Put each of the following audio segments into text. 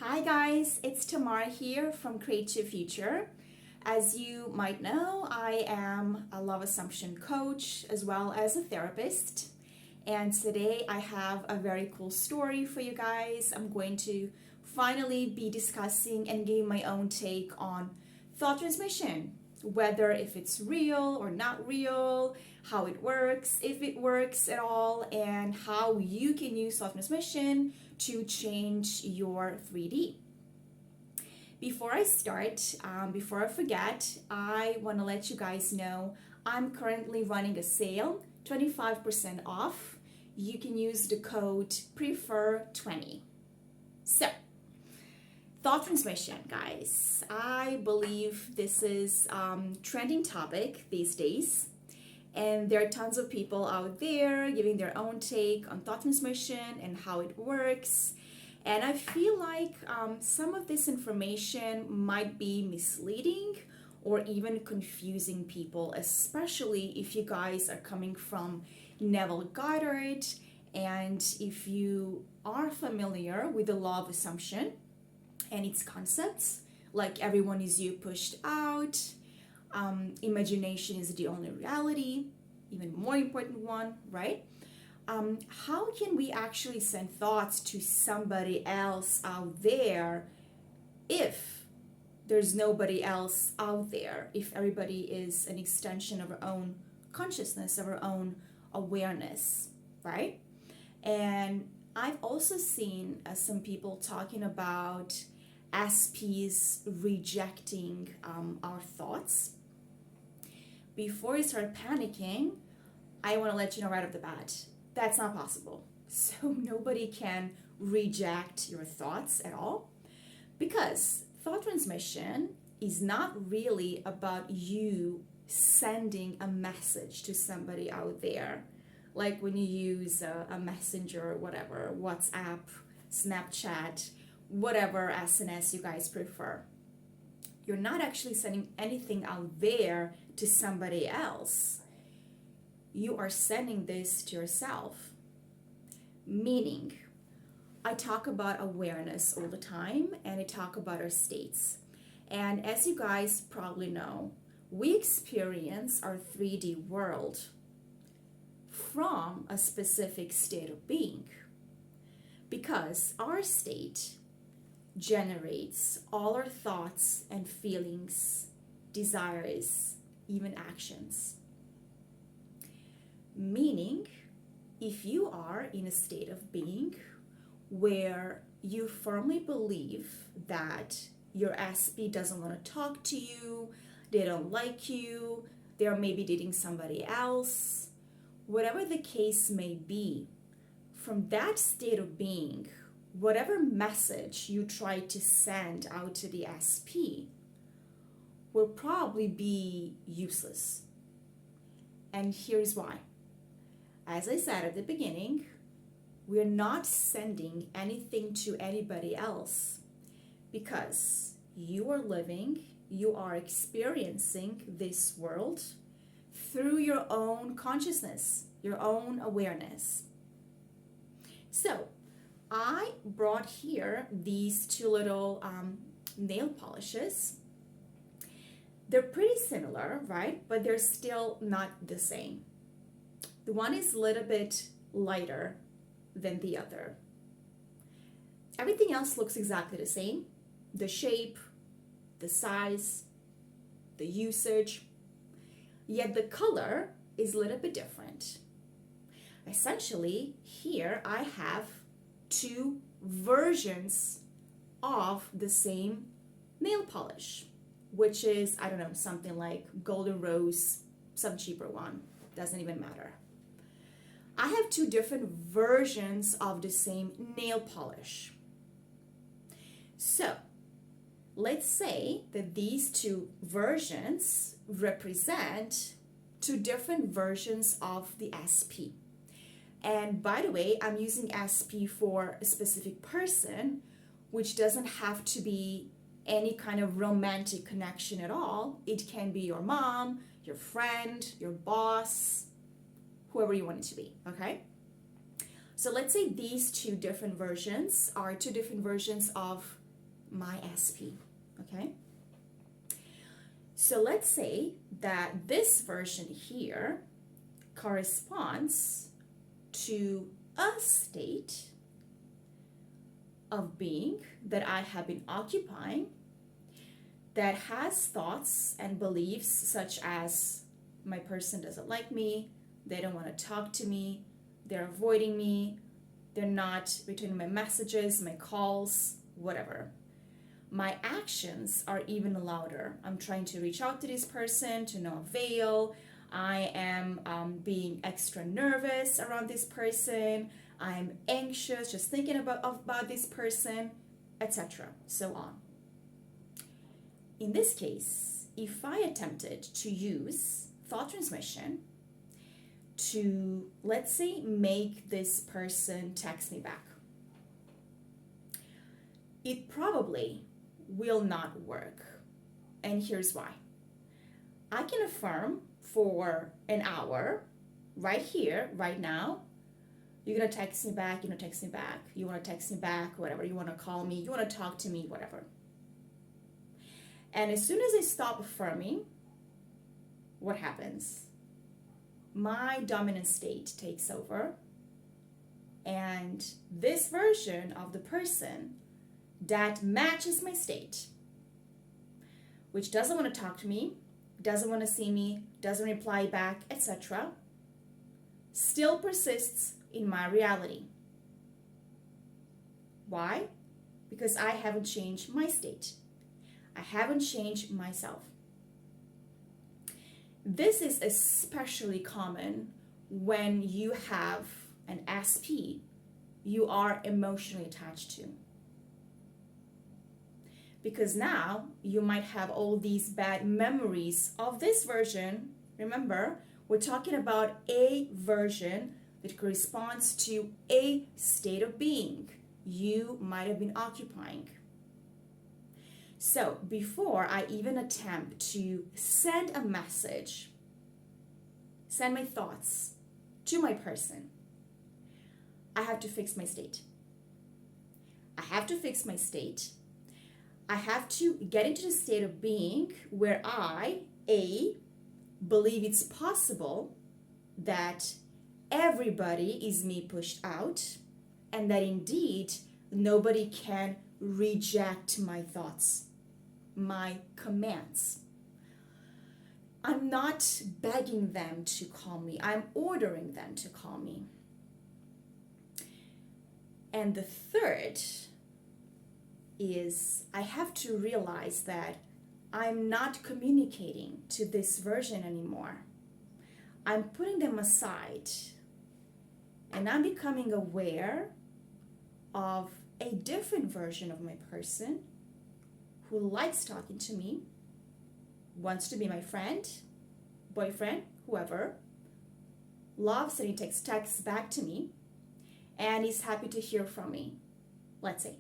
Hi guys, it's Tamara here from Create Your Future. As you might know, I am a love assumption coach as well as a therapist. And today I have a very cool story for you guys. I'm going to finally be discussing and giving my own take on thought transmission, whether if it's real or not real, how it works, if it works at all, and how you can use thought transmission to change your 3D. Before I start, before I forget, I want to let you guys know I'm currently running a sale, 25% off. You can use the code PREFER20. So, thought transmission, guys. I believe this is trending topic these days. And there are tons of people out there giving their own take on thought transmission and how it works. And I feel like some of this information might be misleading or even confusing people, especially if you guys are coming from Neville Goddard and if you are familiar with the law of assumption and its concepts, like everyone is you pushed out, imagination is the only reality, even more important one, right? How can we actually send thoughts to somebody else out there if there's nobody else out there, if everybody is an extension of our own consciousness, of our own awareness, right? And I've also seen some people talking about SPs rejecting our thoughts. Before you start panicking, I want to let you know right off the bat, that's not possible. So nobody can reject your thoughts at all, because thought transmission is not really about you sending a message to somebody out there. Like when you use a messenger or whatever, WhatsApp, Snapchat, whatever SNS you guys prefer. You're not actually sending anything out there to somebody else. You are sending this to yourself. Meaning, I talk about awareness all the time and I talk about our states. And as you guys probably know, we experience our 3D world from a specific state of being, because our state generates all our thoughts and feelings, desires, even actions. Meaning, if you are in a state of being where you firmly believe that your SP doesn't want to talk to you, they don't like you, they're maybe dating somebody else, whatever the case may be, from that state of being, whatever message you try to send out to the SP will probably be useless. And here's why. As I said at the beginning, we're not sending anything to anybody else, because you are living, you are experiencing this world through your own consciousness, your own awareness. So, I brought here these two little nail polishes. They're pretty similar, right? But they're still not the same. The one is a little bit lighter than the other. Everything else looks exactly the same. The shape, the size, the usage. Yet the color is a little bit different. Essentially, here I have two versions of the same nail polish, which is, I don't know, something like golden rose, some cheaper one, doesn't even matter. I have two different versions of the same nail polish. So let's say that these two versions represent two different versions of the SP. And by the way, I'm using SP for a specific person, which doesn't have to be any kind of romantic connection at all. It can be your mom, your friend, your boss, whoever you want it to be, okay? So let's say these two different versions are two different versions of my SP, okay? So let's say that this version here corresponds to a state of being that I have been occupying that has thoughts and beliefs such as my person doesn't like me, they don't want to talk to me, they're avoiding me, they're not returning my messages, my calls, whatever. My actions are even louder. I'm trying to reach out to this person to no avail. I am being extra nervous around this person. I'm anxious just thinking about this person, etc. So on. In this case, if I attempted to use thought transmission to, let's say, make this person text me back, it probably will not work. And here's why. I can affirm for an hour, right here, right now, you're gonna text me back, you wanna text me back, you wanna text me back, whatever, you wanna call me, you wanna talk to me, whatever. And as soon as I stop affirming, what happens? My dominant state takes over, and this version of the person that matches my state, which doesn't want to talk to me, doesn't want to see me, doesn't reply back, etc., still persists in my reality. Why? Because I haven't changed my state. I haven't changed myself. This is especially common when you have an SP you are emotionally attached to. Because now you might have all these bad memories of this version. Remember, we're talking about a version that corresponds to a state of being you might have been occupying. So before I even attempt to send a message, send my thoughts to my person, I have to fix my state. I have to fix my state. I have to get into the state of being where I, believe it's possible that everybody is me pushed out, and that indeed nobody can reject my thoughts, my commands. I'm not begging them to call me. I'm ordering them to call me. And the third is I have to realize that I'm not communicating to this version anymore. I'm putting them aside, and I'm becoming aware of a different version of my person who likes talking to me, wants to be my friend, boyfriend, whoever, loves sending texts back to me, and is happy to hear from me, let's say.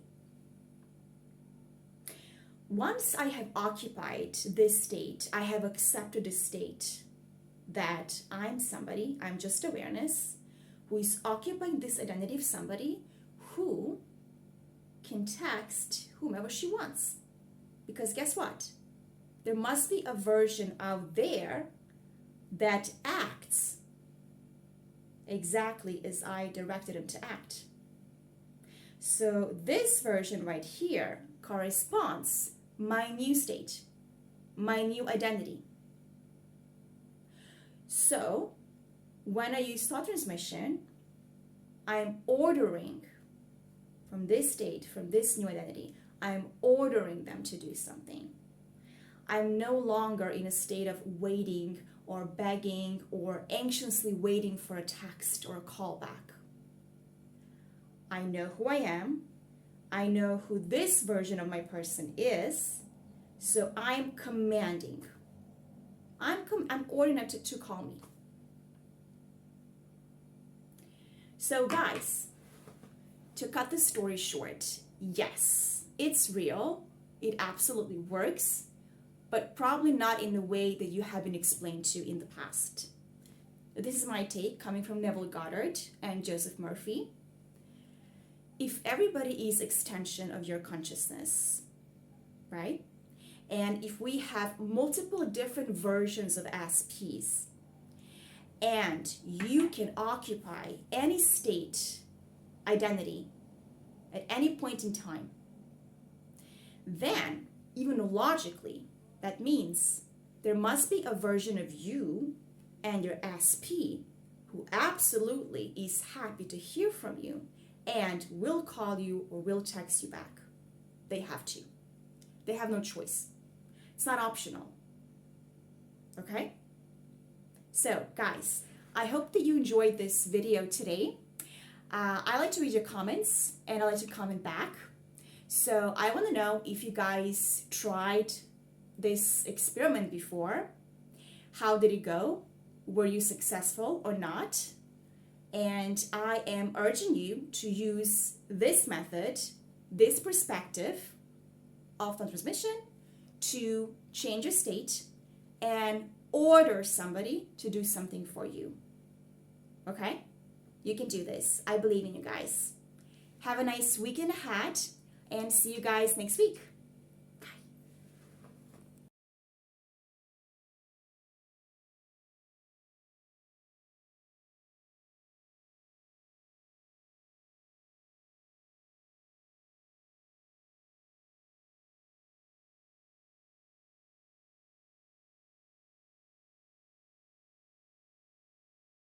Once I have occupied this state, I have accepted the state that I'm somebody, I'm just awareness, who is occupying this identity of somebody who can text whomever she wants. Because guess what? There must be a version out there that acts exactly as I directed him to act. So this version right here corresponds my new state, my new identity. So when I use thought transmission, I'm ordering from this state, from this new identity, I'm ordering them to do something. I'm no longer in a state of waiting or begging or anxiously waiting for a text or a call back. I know who I am. I know who this version of my person is. So I'm commanding. I'm ordering them to call me. So guys, to cut the story short, yes, it's real. It absolutely works, but probably not in the way that you have been explained to in the past. This is my take coming from Neville Goddard and Joseph Murphy. If everybody is extension of your consciousness, right? And if we have multiple different versions of SPs, and you can occupy any state identity at any point in time, then even logically, that means there must be a version of you and your SP who absolutely is happy to hear from you and will call you or will text you back. They have to. They have no choice. It's not optional. Okay? So, guys, I hope that you enjoyed this video today. I like to read your comments and I like to comment back. So I want to know if you guys tried this experiment before. How did it go? Were you successful or not? And I am urging you to use this method, this perspective of transmission to change your state and order somebody to do something for you. Okay? You can do this. I believe in you guys. Have a nice weekend ahead and see you guys next week.